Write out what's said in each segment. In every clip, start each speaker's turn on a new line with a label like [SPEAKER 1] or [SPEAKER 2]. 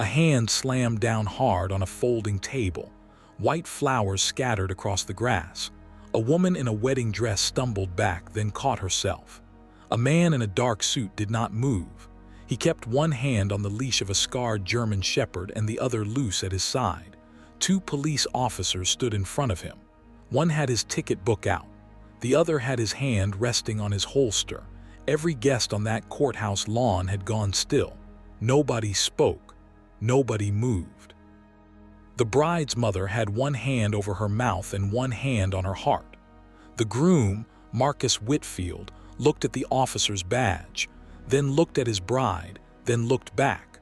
[SPEAKER 1] A hand slammed down hard on a folding table. White flowers scattered across the grass. A woman in a wedding dress stumbled back, then caught herself. A man in a dark suit did not move. He kept one hand on the leash of a scarred German shepherd and the other loose at his side. Two police officers stood in front of him. One had his ticket book out. The other had his hand resting on his holster. Every guest on that courthouse lawn had gone still. Nobody spoke. Nobody moved. The bride's mother had one hand over her mouth and one hand on her heart. The groom, Marcus Whitfield, looked at the officer's badge, then looked at his bride, then looked back.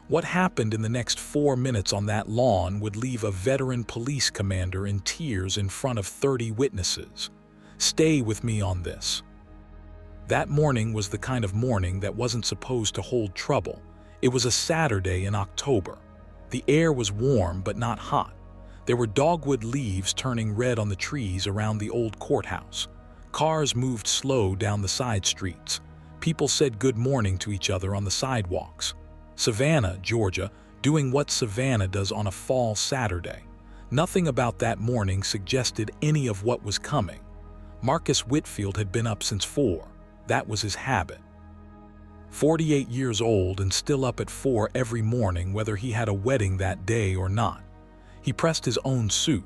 [SPEAKER 1] What happened in the next 4 minutes on that lawn would leave a veteran police commander in tears in front of 30 witnesses. Stay with me on this. That morning was the kind of morning that wasn't supposed to hold trouble. It was a Saturday in October. The air was warm but not hot. There were dogwood leaves turning red on the trees around the old courthouse. Cars moved slow down the side streets. People said good morning to each other on the sidewalks. Savannah, Georgia, doing what Savannah does on a fall Saturday. Nothing about that morning suggested any of what was coming. Marcus Whitfield had been up since 4. That was his habit. 48 years old and still up at 4 every morning, whether he had a wedding that day or not. He pressed his own suit.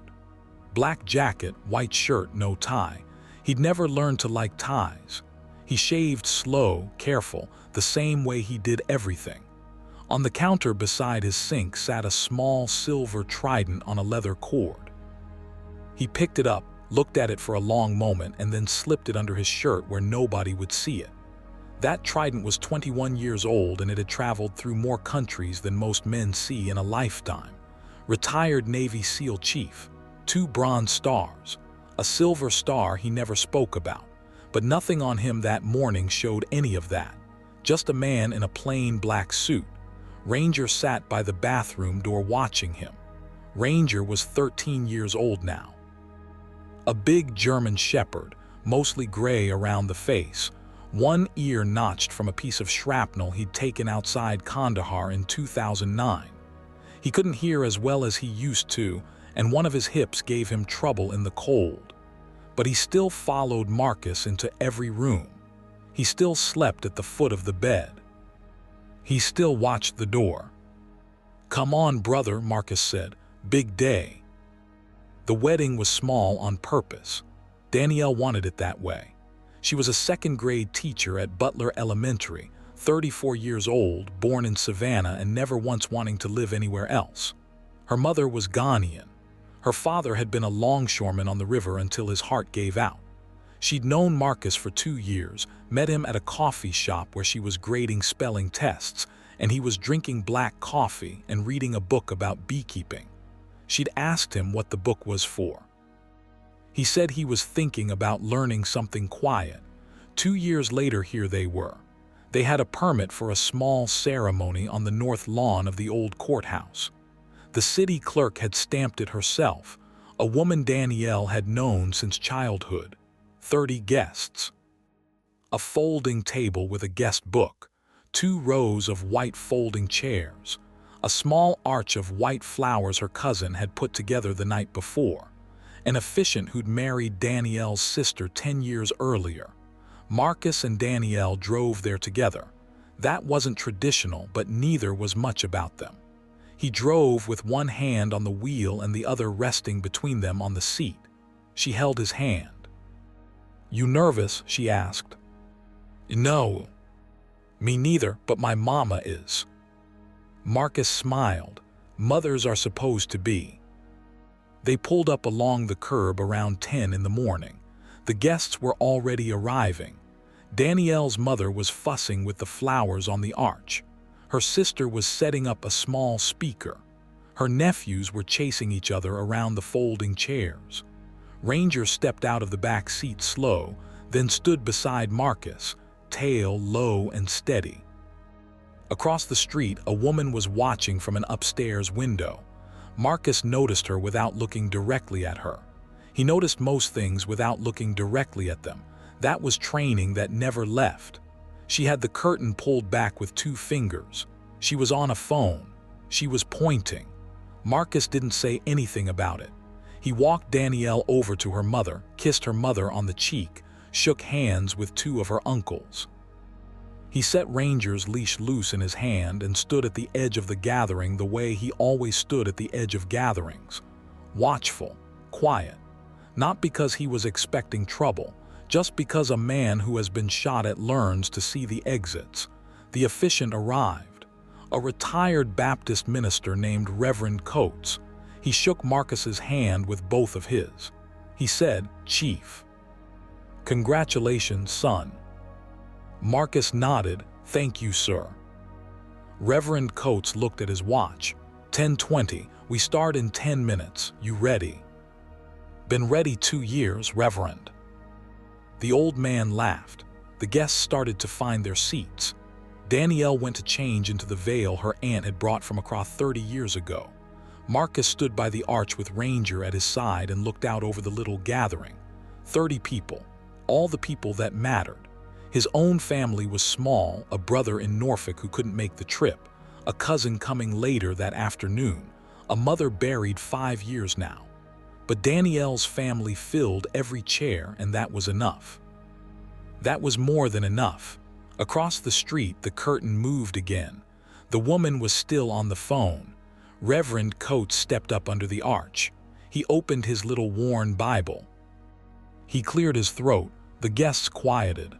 [SPEAKER 1] Black jacket, white shirt, no tie. He'd never learned to like ties. He shaved slow, careful, the same way he did everything. On the counter beside his sink sat a small silver trident on a leather cord. He picked it up, looked at it for a long moment, and then slipped it under his shirt where nobody would see it. That trident was 21 years old, and it had traveled through more countries than most men see in a lifetime. Retired Navy SEAL chief, 2 bronze stars, a silver star he never spoke about. But nothing on him that morning showed any of that. Just a man in a plain black suit. Ranger sat by the bathroom door watching him. Ranger was 13 years old now. A big German shepherd, mostly gray around the face, one ear notched from a piece of shrapnel he'd taken outside Kandahar in 2009. He couldn't hear as well as he used to, and one of his hips gave him trouble in the cold. But he still followed Marcus into every room. He still slept at the foot of the bed. He still watched the door. "Come on, brother," Marcus said. "Big day." The wedding was small on purpose. Danielle wanted it that way. She was a second-grade teacher at Butler Elementary, 34 years old, born in Savannah and never once wanting to live anywhere else. Her mother was Ghanaian. Her father had been a longshoreman on the river until his heart gave out. She'd known Marcus for 2 years, met him at a coffee shop where she was grading spelling tests, and he was drinking black coffee and reading a book about beekeeping. She'd asked him what the book was for. He said he was thinking about learning something quiet. 2 years later, here they were. They had a permit for a small ceremony on the north lawn of the old courthouse. The city clerk had stamped it herself, a woman Danielle had known since childhood. 30 guests. A folding table with a guest book, 2 rows of white folding chairs, a small arch of white flowers her cousin had put together the night before, an officiant who'd married Danielle's sister 10 years earlier. Marcus and Danielle drove there together. That wasn't traditional, but neither was much about them. He drove with one hand on the wheel and the other resting between them on the seat. She held his hand. "You nervous?" she asked. "No. Me neither, but my mama is." Marcus smiled. Mothers are supposed to be. They pulled up along the curb around 10 in the morning. The guests were already arriving. Danielle's mother was fussing with the flowers on the arch. Her sister was setting up a small speaker. Her nephews were chasing each other around the folding chairs. Ranger stepped out of the back seat slow, then stood beside Marcus, tail low and steady. Across the street, a woman was watching from an upstairs window. Marcus noticed her without looking directly at her. He noticed most things without looking directly at them. That was training that never left. She had the curtain pulled back with 2 fingers. She was on a phone. She was pointing. Marcus didn't say anything about it. He walked Danielle over to her mother, kissed her mother on the cheek, shook hands with two of her uncles. He set Ranger's leash loose in his hand and stood at the edge of the gathering the way he always stood at the edge of gatherings. Watchful, quiet. Not because he was expecting trouble, just because a man who has been shot at learns to see the exits. The officiant arrived. A retired Baptist minister named Reverend Coates. He shook Marcus's hand with both of his. He said, "Chief." "Congratulations, son." Marcus nodded, "Thank you, sir." Reverend Coates looked at his watch. 10:20, we start in 10 minutes. You ready? Been ready 2 years, Reverend. The old man laughed. The guests started to find their seats. Danielle went to change into the veil her aunt had brought from across 30 years ago. Marcus stood by the arch with Ranger at his side and looked out over the little gathering. 30 people, all the people that mattered. His own family was small, a brother in Norfolk who couldn't make the trip, a cousin coming later that afternoon, a mother buried 5 years now. But Danielle's family filled every chair, and that was enough. That was more than enough. Across the street, the curtain moved again. The woman was still on the phone. Reverend Coates stepped up under the arch. He opened his little worn Bible. He cleared his throat. The guests quieted.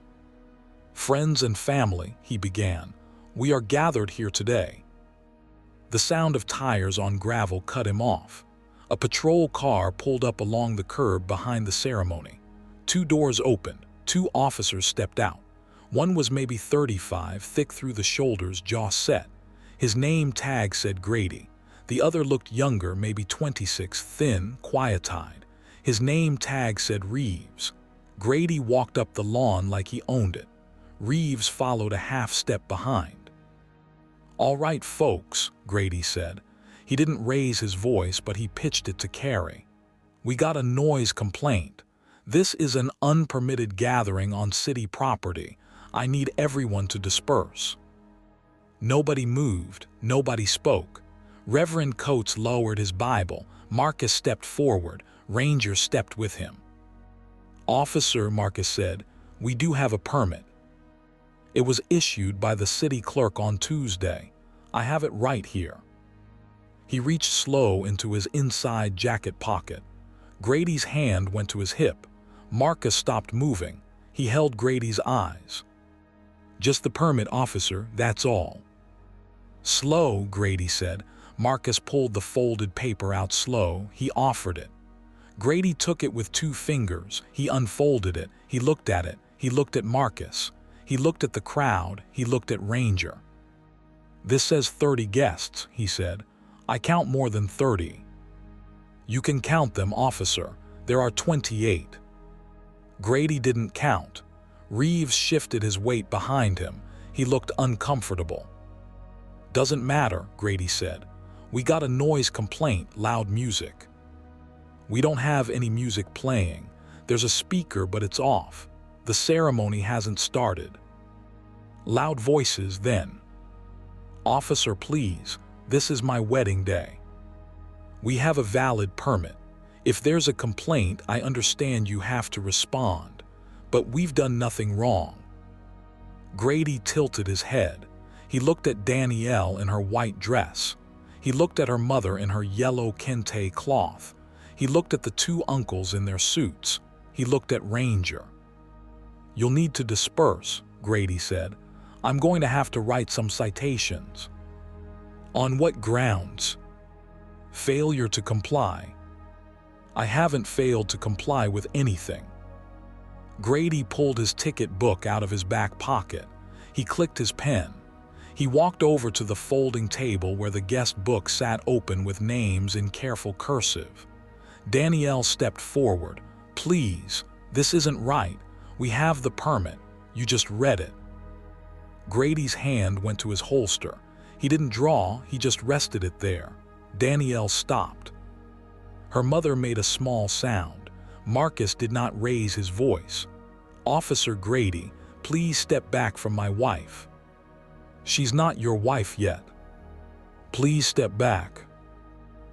[SPEAKER 1] "Friends and family," he began, "we are gathered here today." The sound of tires on gravel cut him off. A patrol car pulled up along the curb behind the ceremony. 2 doors opened. 2 officers stepped out. One was maybe 35, thick through the shoulders, jaw set. His name tag said Grady. The other looked younger, maybe 26, thin, quiet-eyed. His name tag said Reeves. Grady walked up the lawn like he owned it. Reeves followed a half-step behind. "All right, folks," Grady said. He didn't raise his voice, but he pitched it to Carrie. "We got a noise complaint. This is an unpermitted gathering on city property. I need everyone to disperse." Nobody moved, nobody spoke. Reverend Coates lowered his Bible. Marcus stepped forward. Ranger stepped with him. "Officer," Marcus said, "we do have a permit. It was issued by the city clerk on Tuesday. I have it right here." He reached slow into his inside jacket pocket. Grady's hand went to his hip. Marcus stopped moving. He held Grady's eyes. "Just the permit, officer, that's all." "Slow," Grady said. Marcus pulled the folded paper out slow. He offered it. Grady took it with 2 fingers. He unfolded it. He looked at it. He looked at Marcus. He looked at the crowd. He looked at Ranger. "This says 30 guests," he said. "I count more than 30. "You can count them, officer. There are 28. Grady didn't count. Reeves shifted his weight behind him. He looked uncomfortable. "Doesn't matter," Grady said. "We got a noise complaint, loud music." "We don't have any music playing. There's a speaker, but it's off. The ceremony hasn't started." Loud voices then. "Officer, please. This is my wedding day. We have a valid permit. If there's a complaint, I understand you have to respond. But we've done nothing wrong." Grady tilted his head. He looked at Danielle in her white dress. He looked at her mother in her yellow kente cloth. He looked at the 2 uncles in their suits. He looked at Ranger. "You'll need to disperse," Grady said. "I'm going to have to write some citations." "On what grounds?" "Failure to comply." "I haven't failed to comply with anything." Grady pulled his ticket book out of his back pocket. He clicked his pen. He walked over to the folding table where the guest book sat open with names in careful cursive. Danielle stepped forward. "Please, this isn't right. We have the permit. You just read it." Grady's hand went to his holster. He didn't draw, he just rested it there. Danielle stopped. Her mother made a small sound. Marcus did not raise his voice. "Officer Grady, please step back from my wife." "She's not your wife yet." Please step back.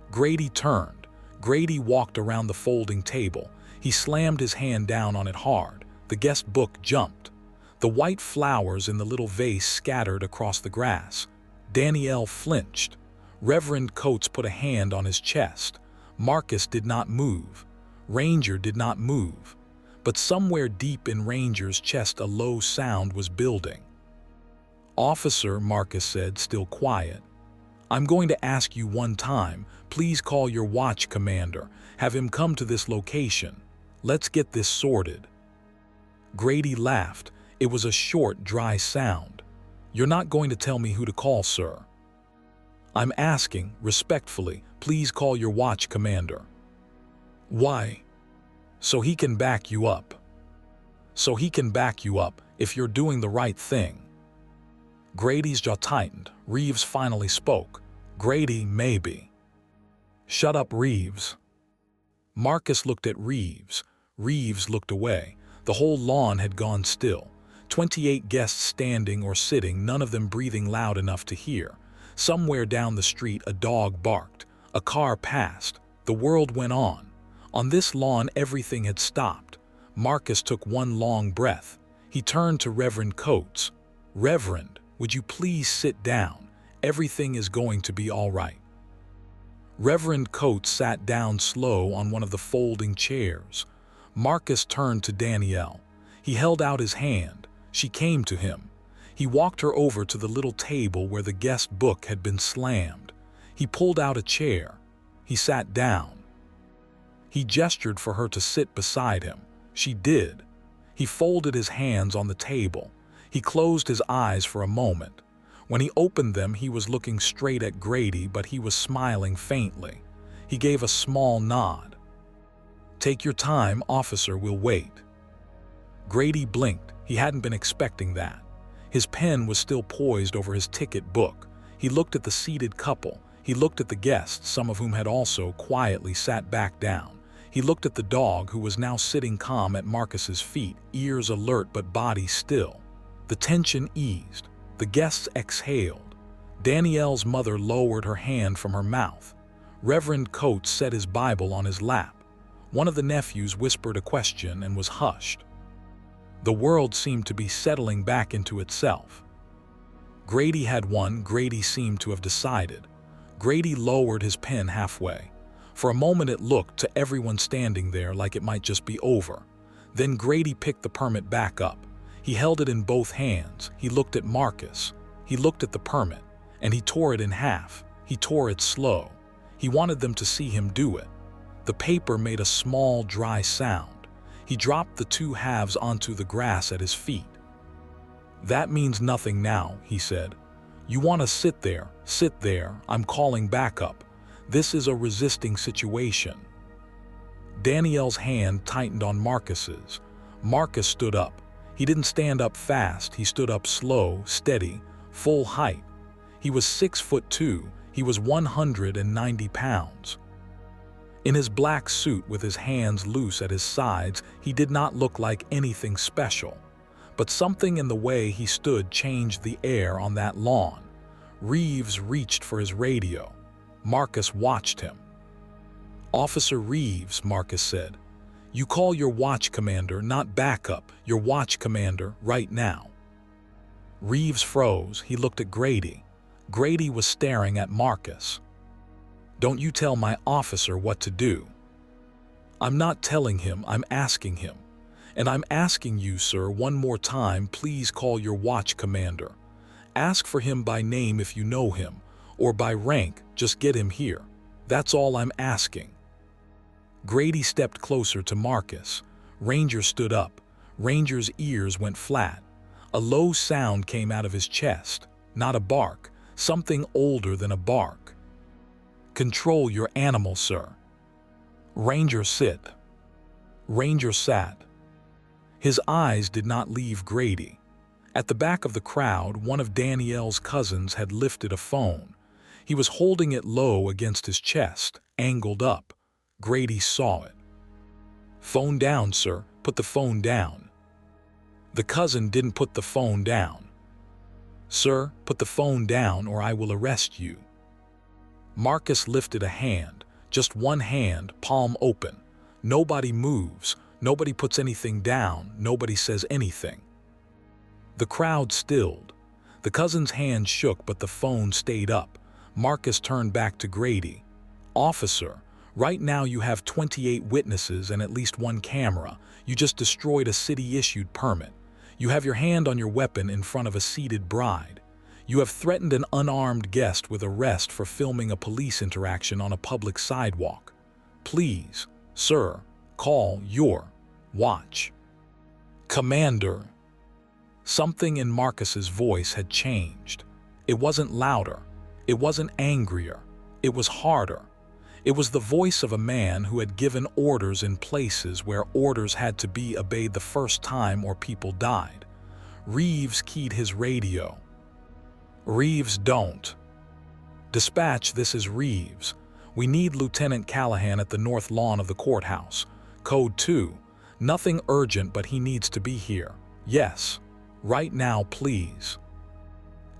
[SPEAKER 1] Grady turned. Grady walked around the folding table. He slammed his hand down on it hard. The guest book jumped. The white flowers in the little vase scattered across the grass. Danielle flinched. Reverend Coates put a hand on his chest. Marcus did not move. Ranger did not move. But somewhere deep in Ranger's chest a low sound was building. "Officer," Marcus said, still quiet, "I'm going to ask you one time. Please call your watch commander. Have him come to this location. Let's get this sorted." Grady laughed. It was a short, dry sound. "You're not going to tell me who to call, sir." "I'm asking, respectfully, please call your watch commander." "Why?" "So he can back you up. So he can back you up if you're doing the right thing." Grady's jaw tightened. Reeves finally spoke. "Grady, maybe." "Shut up, Reeves." Marcus looked at Reeves. Reeves looked away. The whole lawn had gone still. 28 guests standing or sitting, none of them breathing loud enough to hear. Somewhere down the street a dog barked. A car passed. The world went on. On this lawn everything had stopped. Marcus took one long breath. He turned to Reverend Coates. "Reverend, would you please sit down? Everything is going to be all right." Reverend Coates sat down slow on one of the folding chairs. Marcus turned to Danielle. He held out his hand. She came to him. He walked her over to the little table where the guest book had been slammed. He pulled out a chair. He sat down. He gestured for her to sit beside him. She did. He folded his hands on the table. He closed his eyes for a moment. When he opened them, he was looking straight at Grady, but he was smiling faintly. He gave a small nod. "Take your time, officer, we'll wait." Grady blinked. He hadn't been expecting that. His pen was still poised over his ticket book. He looked at the seated couple. He looked at the guests, some of whom had also quietly sat back down. He looked at the dog, who was now sitting calm at Marcus's feet, ears alert but body still. The tension eased. The guests exhaled. Danielle's mother lowered her hand from her mouth. Reverend Coates set his Bible on his lap. One of the nephews whispered a question and was hushed. The world seemed to be settling back into itself. Grady had won. Grady seemed to have decided. Grady lowered his pen halfway. For a moment it looked to everyone standing there like it might just be over. Then Grady picked the permit back up. He held it in both hands. He looked at Marcus. He looked at the permit, and he tore it in half. He tore it slow. He wanted them to see him do it. The paper made a small, dry sound. He dropped the two halves onto the grass at his feet. "That means nothing now," he said. "You want to sit there. Sit there. I'm calling backup. This is a resisting situation." Danielle's hand tightened on Marcus's. Marcus stood up. He didn't stand up fast. He stood up slow, steady, full height. He was 6'2". He was 190 pounds. In his black suit with his hands loose at his sides, he did not look like anything special. But something in the way he stood changed the air on that lawn. Reeves reached for his radio. Marcus watched him. "Officer Reeves," Marcus said, "you call your watch commander, not backup, your watch commander, right now." Reeves froze. He looked at Grady. Grady was staring at Marcus. "Don't you tell my officer what to do." "I'm not telling him, I'm asking him. And I'm asking you, sir, one more time, please call your watch commander. Ask for him by name if you know him, or by rank, just get him here. That's all I'm asking." Grady stepped closer to Marcus. Ranger stood up. Ranger's ears went flat. A low sound came out of his chest. Not a bark, something older than a bark. "Control your animal, sir." "Ranger, sit." Ranger sat. His eyes did not leave Grady. At the back of the crowd, one of Danielle's cousins had lifted a phone. He was holding it low against his chest, angled up. Grady saw it. "Phone down, sir. Put the phone down." The cousin didn't put the phone down. "Sir, put the phone down or I will arrest you." Marcus lifted a hand, just one hand, palm open. Nobody moves, nobody puts anything down, nobody says anything. The crowd stilled. The cousin's hand shook, but the phone stayed up. Marcus turned back to Grady. "Officer, right now you have 28 witnesses and at least one camera. You just destroyed a city-issued permit. You have your hand on your weapon in front of a seated bride. You have threatened an unarmed guest with arrest for filming a police interaction on a public sidewalk. Please, sir, call your watch." "Commander." Something in Marcus's voice had changed. It wasn't louder. It wasn't angrier. It was harder. It was the voice of a man who had given orders in places where orders had to be obeyed the first time or people died. Reeves keyed his radio. "Reeves, don't." "Dispatch, this is Reeves. We need Lieutenant Callahan at the north lawn of the courthouse. Code 2. Nothing urgent, but he needs to be here. Yes. Right now, please."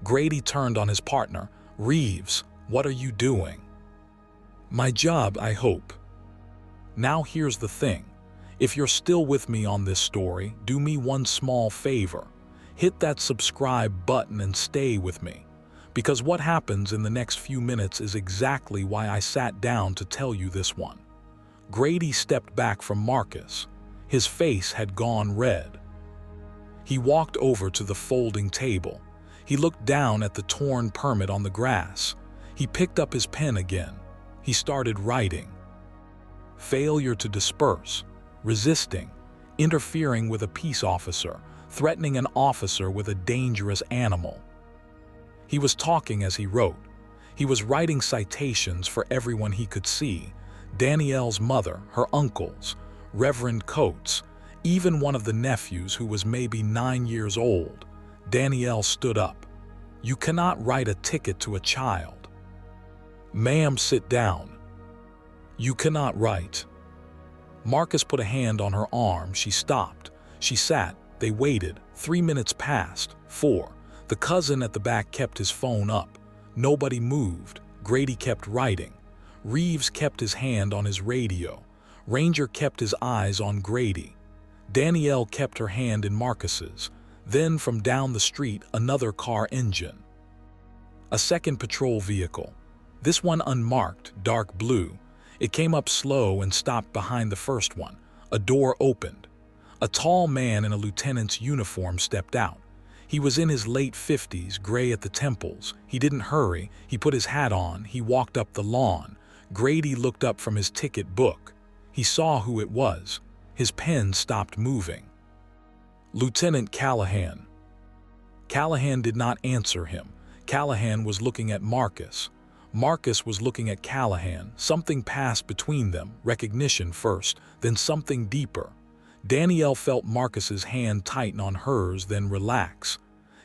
[SPEAKER 1] Grady turned on his partner. "Reeves, what are you doing?" "My job, I hope." "Now here's the thing. If you're still with me on this story, do me one small favor. Hit that subscribe button and stay with me. Because what happens in the next few minutes is exactly why I sat down to tell you this one." Grady stepped back from Marcus. His face had gone red. He walked over to the folding table. He looked down at the torn permit on the grass. He picked up his pen again. He started writing. "Failure to disperse, resisting, interfering with a peace officer, threatening an officer with a dangerous animal." He was talking as he wrote. He was writing citations for everyone he could see: Danielle's mother, her uncles, Reverend Coates, even one of the nephews who was maybe 9 years old. Danielle stood up. "You cannot write a ticket to a child." "Ma'am, sit down." "You cannot write." Marcus put a hand on her arm. She stopped. She sat. They waited. 3 minutes passed. 4. The cousin at the back kept his phone up. Nobody moved. Grady kept writing. Reeves kept his hand on his radio. Ranger kept his eyes on Grady. Danielle kept her hand in Marcus's. Then from down the street, another car engine. A second patrol vehicle. This one unmarked, dark blue. It came up slow and stopped behind the first one. A door opened. A tall man in a lieutenant's uniform stepped out. He was in his late 50s, gray at the temples. He didn't hurry. He put his hat on. He walked up the lawn. Grady looked up from his ticket book. He saw who it was. His pen stopped moving. "Lieutenant Callahan." Callahan did not answer him. Callahan was looking at Marcus. Marcus was looking at Callahan. Something passed between them, recognition first, then something deeper. Danielle felt Marcus's hand tighten on hers, then relax.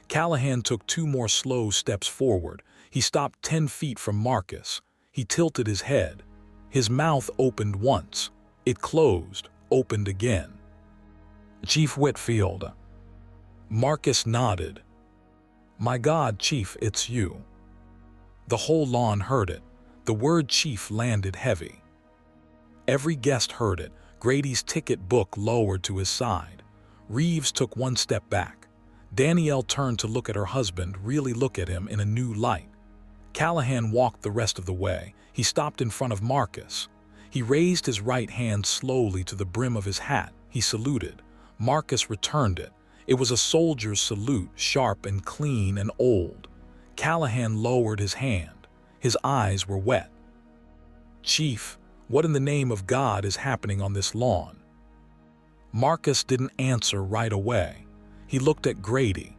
[SPEAKER 1] Callahan took 2 more slow steps forward. He stopped 10 feet from Marcus. He tilted his head. His mouth opened once. It closed, opened again. "Chief Whitfield." Marcus nodded. "My God, Chief, it's you." The whole lawn heard it. The word chief landed heavy. Every guest heard it. Grady's ticket book lowered to his side. Reeves took 1 step back. Danielle turned to look at her husband, really look at him in a new light. Callahan walked the rest of the way. He stopped in front of Marcus. He raised his right hand slowly to the brim of his hat. He saluted. Marcus returned it. It was a soldier's salute, sharp and clean and old. Callahan lowered his hand. His eyes were wet. "Chief, what in the name of God is happening on this lawn?" Marcus didn't answer right away. He looked at Grady.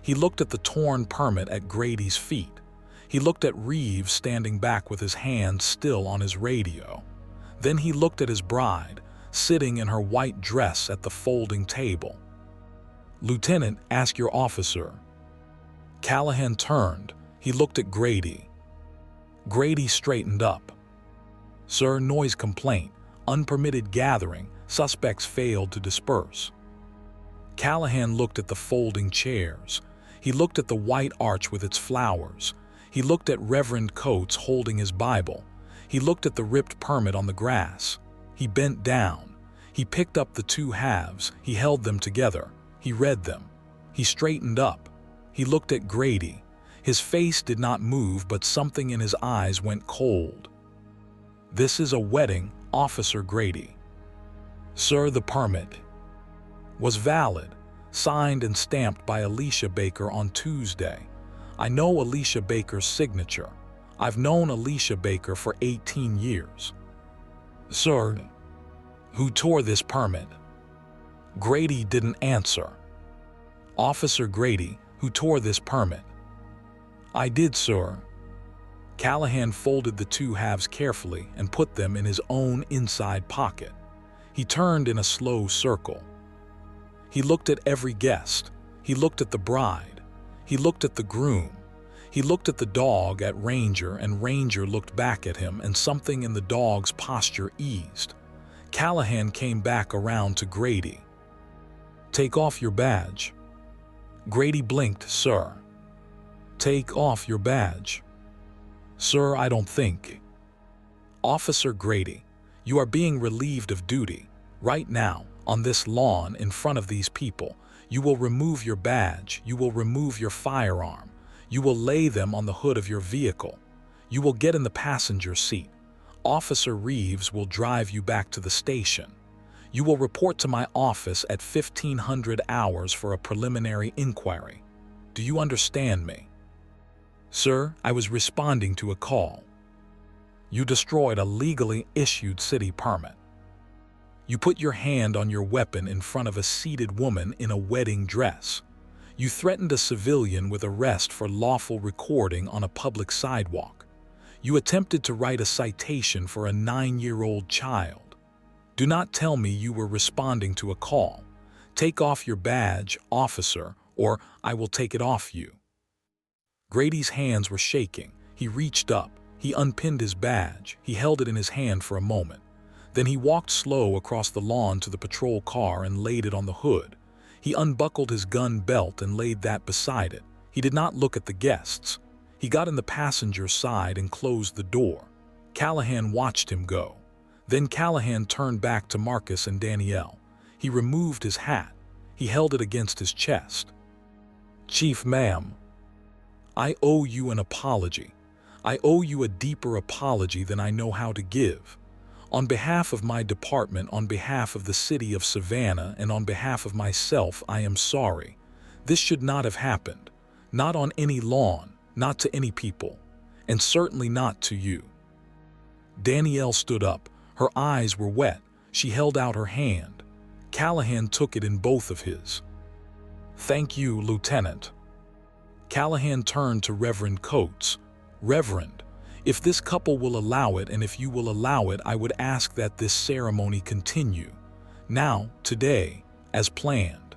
[SPEAKER 1] He looked at the torn permit at Grady's feet. He looked at Reeves standing back with his hand still on his radio. Then he looked at his bride, sitting in her white dress at the folding table. "Lieutenant, ask your officer." Callahan turned. He looked at Grady. Grady straightened up. "Sir, noise complaint, unpermitted gathering, suspects failed to disperse." Callahan looked at the folding chairs. He looked at the white arch with its flowers. He looked at Reverend Coates holding his Bible. He looked at the ripped permit on the grass. He bent down. He picked up the two halves. He held them together. He read them. He straightened up. He looked at Grady. His face did not move, but something in his eyes went cold. "This is a wedding, Officer Grady." "Sir, the permit was valid, signed and stamped by Alicia Baker on Tuesday. I know Alicia Baker's signature. I've known Alicia Baker for 18 years." "Sir, who tore this permit?" Grady didn't answer. "Officer Grady, who tore this permit?" "I did, sir." Callahan folded the two halves carefully and put them in his own inside pocket. He turned in a slow circle. He looked at every guest. He looked at the bride. He looked at the groom. He looked at the dog, at Ranger, and Ranger looked back at him, and something in the dog's posture eased. Callahan came back around to Grady. "Take off your badge." Grady blinked. "Sir." "Take off your badge." "Sir, I don't think." "Officer Grady, you are being relieved of duty. Right now, on this lawn, in front of these people, you will remove your badge, you will remove your firearm, you will lay them on the hood of your vehicle. You will get in the passenger seat. Officer Reeves will drive you back to the station. You will report to my office at 1500 hours for a preliminary inquiry. Do you understand me?" "Sir, I was responding to a call." "You destroyed a legally issued city permit. You put your hand on your weapon in front of a seated woman in a wedding dress. You threatened a civilian with arrest for lawful recording on a public sidewalk. You attempted to write a citation for a 9-year-old child. Do not tell me you were responding to a call. Take off your badge, officer, or I will take it off you." Grady's hands were shaking. He reached up. He unpinned his badge. He held it in his hand for a moment. Then he walked slow across the lawn to the patrol car and laid it on the hood. He unbuckled his gun belt and laid that beside it. He did not look at the guests. He got in the passenger side and closed the door. Callahan watched him go. Then Callahan turned back to Marcus and Danielle. He removed his hat. He held it against his chest. "Chief, ma'am, I owe you an apology. I owe you a deeper apology than I know how to give. On behalf of my department, on behalf of the city of Savannah, and on behalf of myself, I am sorry. This should not have happened. Not on any lawn, not to any people, and certainly not to you." Danielle stood up. Her eyes were wet. She held out her hand. Callahan took it in both of his. "Thank you, Lieutenant." Callahan turned to Reverend Coates. "Reverend, if this couple will allow it, and if you will allow it, I would ask that this ceremony continue. Now, today, as planned."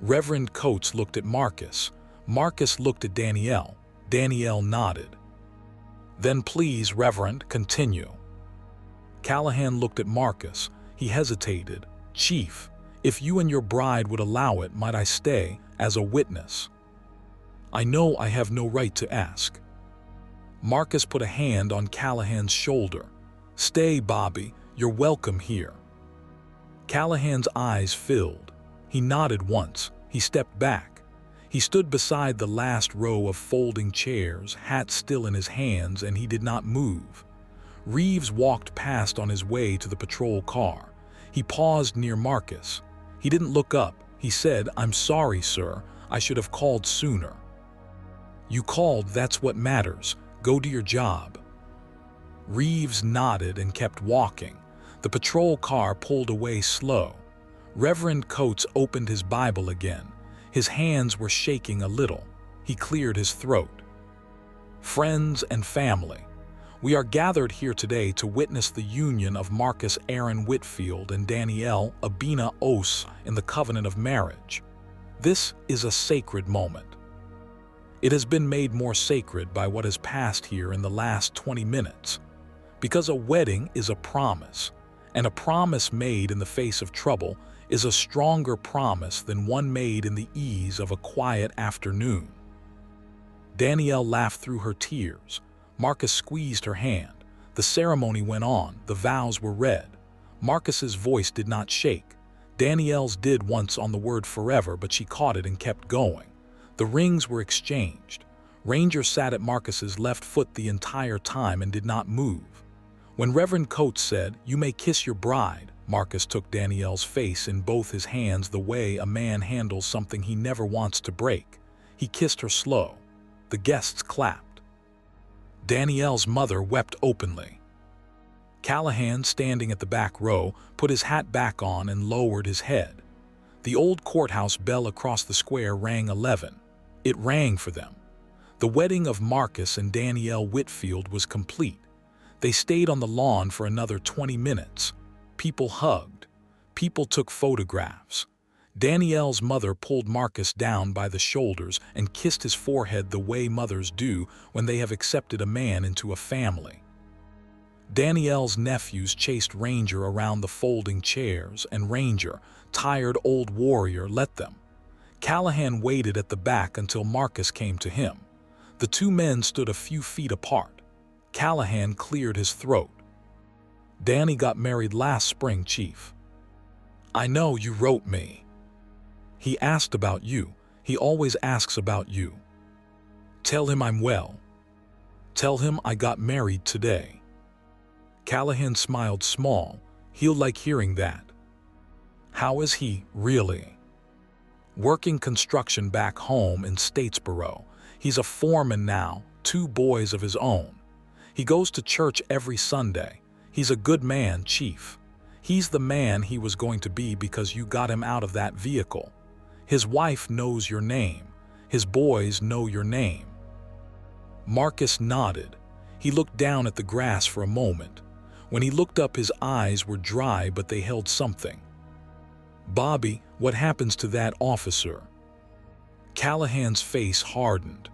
[SPEAKER 1] Reverend Coates looked at Marcus. Marcus looked at Danielle. Danielle nodded. "Then please, Reverend, continue." Callahan looked at Marcus. He hesitated. "Chief, if you and your bride would allow it, might I stay as a witness? I know I have no right to ask." Marcus put a hand on Callahan's shoulder. "Stay, Bobby. You're welcome here." Callahan's eyes filled. He nodded once. He stepped back. He stood beside the last row of folding chairs, hat still in his hands, and he did not move. Reeves walked past on his way to the patrol car. He paused near Marcus. He didn't look up. He said, "I'm sorry, sir. I should have called sooner." "You called, that's what matters. Go do your job." Reeves nodded and kept walking. The patrol car pulled away slow. Reverend Coates opened his Bible again. His hands were shaking a little. He cleared his throat. "Friends and family, we are gathered here today to witness the union of Marcus Aaron Whitfield and Danielle Abina Ose in the covenant of marriage. This is a sacred moment. It has been made more sacred by what has passed here in the last 20 minutes. Because a wedding is a promise, and a promise made in the face of trouble is a stronger promise than one made in the ease of a quiet afternoon. Danielle laughed through her tears. Marcus squeezed her hand. The ceremony went on. The vows were read. Marcus's voice did not shake. Danielle's did once on the word forever, but she caught it and kept going. The rings were exchanged. Ranger sat at Marcus's left foot the entire time and did not move. When Reverend Coates said, "You may kiss your bride," Marcus took Danielle's face in both his hands the way a man handles something he never wants to break. He kissed her slow. The guests clapped. Danielle's mother wept openly. Callahan, standing at the back row, put his hat back on and lowered his head. The old courthouse bell across the square rang 11. It rang for them. The wedding of Marcus and Danielle Whitfield was complete. They stayed on the lawn for another 20 minutes. People hugged. People took photographs. Danielle's mother pulled Marcus down by the shoulders and kissed his forehead the way mothers do when they have accepted a man into a family. Danielle's nephews chased Ranger around the folding chairs, and Ranger, tired old warrior, let them. Callahan waited at the back until Marcus came to him. The two men stood a few feet apart. Callahan cleared his throat. "Danny got married last spring, Chief. I know you wrote me. He asked about you. He always asks about you. Tell him I'm well. Tell him I got married today." Callahan smiled small. He'll like hearing that. "How is he, really?" "Working construction back home in Statesboro. He's a foreman now, 2 boys of his own. He goes to church every Sunday. He's a good man, Chief. He's the man he was going to be because you got him out of that vehicle. His wife knows your name. His boys know your name." Marcus nodded. He looked down at the grass for a moment. When he looked up, his eyes were dry, but they held something. "Bobby, what happens to that officer?" Callahan's face hardened.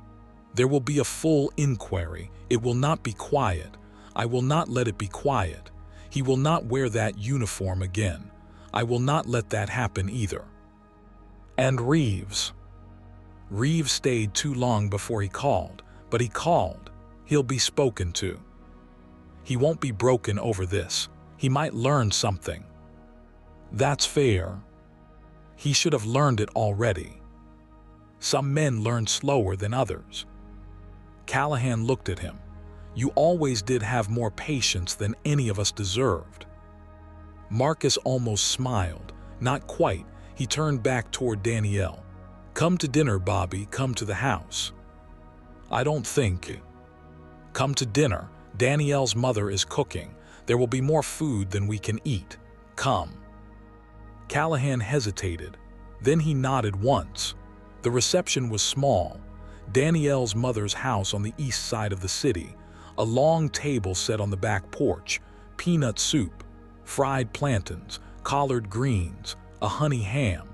[SPEAKER 1] "There will be a full inquiry. It will not be quiet. I will not let it be quiet. He will not wear that uniform again. I will not let that happen either." "And Reeves?" "Reeves stayed too long before he called, but he called. He'll be spoken to. He won't be broken over this. He might learn something." "That's fair. He should have learned it already. Some men learn slower than others." Callahan looked at him. "You always did have more patience than any of us deserved." Marcus almost smiled. Not quite. He turned back toward Danielle. "Come to dinner, Bobby. Come to the house." "I don't think." "Come to dinner. Danielle's mother is cooking. There will be more food than we can eat. Come." Callahan hesitated. Then he nodded once. The reception was small. Danielle's mother's house on the east side of the city. A long table set on the back porch. Peanut soup, fried plantains, collard greens, a honey ham.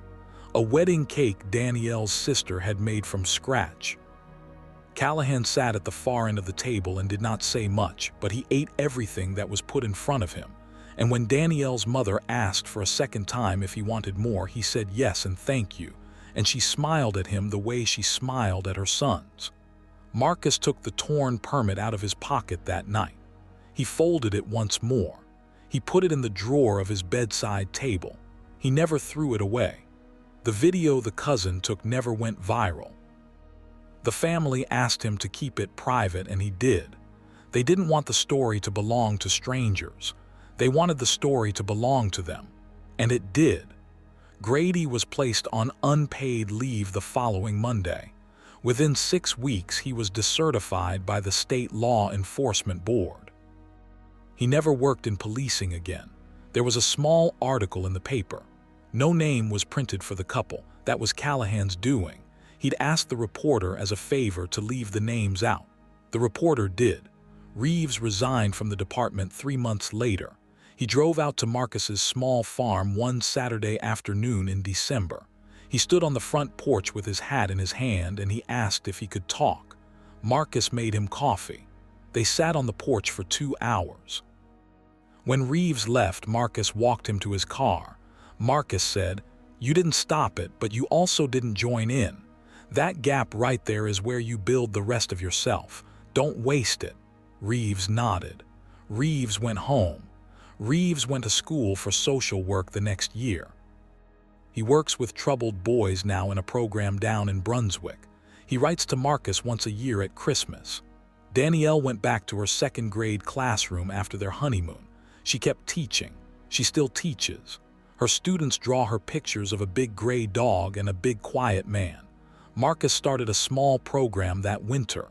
[SPEAKER 1] A wedding cake Danielle's sister had made from scratch. Callahan sat at the far end of the table and did not say much, but he ate everything that was put in front of him. And when Danielle's mother asked for a second time if he wanted more, he said yes and thank you, and she smiled at him the way she smiled at her sons. Marcus took the torn permit out of his pocket that night. He folded it once more. He put it in the drawer of his bedside table. He never threw it away. The video the cousin took never went viral. The family asked him to keep it private, and he did. They didn't want the story to belong to strangers. They wanted the story to belong to them. And it did. Grady was placed on unpaid leave the following Monday. Within 6 weeks, he was decertified by the State Law Enforcement Board. He never worked in policing again. There was a small article in the paper. No name was printed for the couple. That was Callahan's doing. He'd asked the reporter as a favor to leave the names out. The reporter did. Reeves resigned from the department 3 months later. He drove out to Marcus's small farm one Saturday afternoon in December. He stood on the front porch with his hat in his hand, and he asked if he could talk. Marcus made him coffee. They sat on the porch for 2 hours. When Reeves left, Marcus walked him to his car. Marcus said, "You didn't stop it, but you also didn't join in. That gap right there is where you build the rest of yourself. Don't waste it." Reeves nodded. Reeves went home. Reeves went to school for social work the next year. He works with troubled boys now in a program down in Brunswick. He writes to Marcus once a year at Christmas. Danielle went back to her second-grade classroom after their honeymoon. She kept teaching. She still teaches. Her students draw her pictures of a big gray dog and a big quiet man. Marcus started a small program that winter.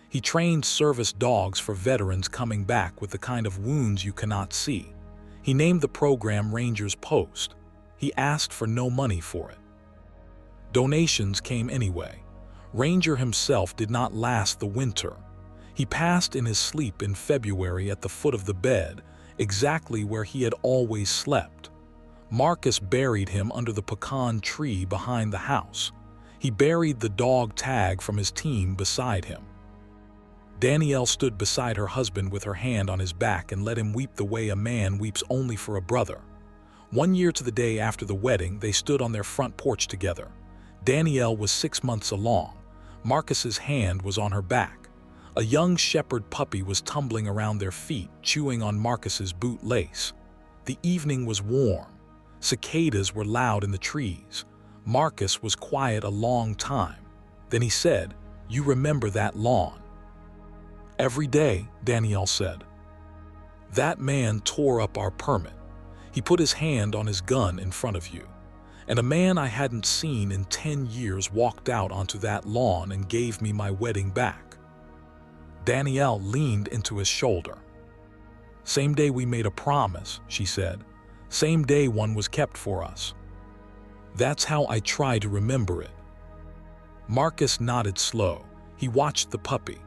[SPEAKER 1] He trained service dogs for veterans coming back with the kind of wounds you cannot see. He named the program Ranger's Post. He asked for no money for it. Donations came anyway. Ranger himself did not last the winter. He passed in his sleep in February at the foot of the bed, exactly where he had always slept. Marcus buried him under the pecan tree behind the house. He buried the dog Tag from his team beside him. Danielle stood beside her husband with her hand on his back and let him weep the way a man weeps only for a brother. 1 year to the day after the wedding, they stood on their front porch together. Danielle was 6 months along. Marcus's hand was on her back. A young shepherd puppy was tumbling around their feet, chewing on Marcus's boot lace. The evening was warm. Cicadas were loud in the trees. Marcus was quiet a long time. Then he said, "You remember that lawn?" "Every day," Danielle said. "That man tore up our permit. He put his hand on his gun in front of you. And a man I hadn't seen in 10 years walked out onto that lawn and gave me my wedding back." Danielle leaned into his shoulder. "Same day we made a promise," she said. "Same day one was kept for us. That's how I try to remember it." Marcus nodded slow. He watched the puppy.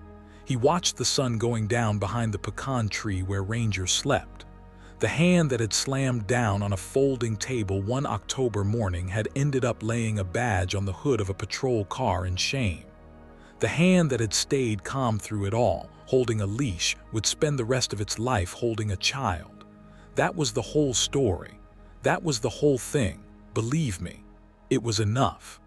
[SPEAKER 1] He watched the sun going down behind the pecan tree where Ranger slept. The hand that had slammed down on a folding table one October morning had ended up laying a badge on the hood of a patrol car in shame. The hand that had stayed calm through it all, holding a leash, would spend the rest of its life holding a child. That was the whole story. That was the whole thing. Believe me, it was enough.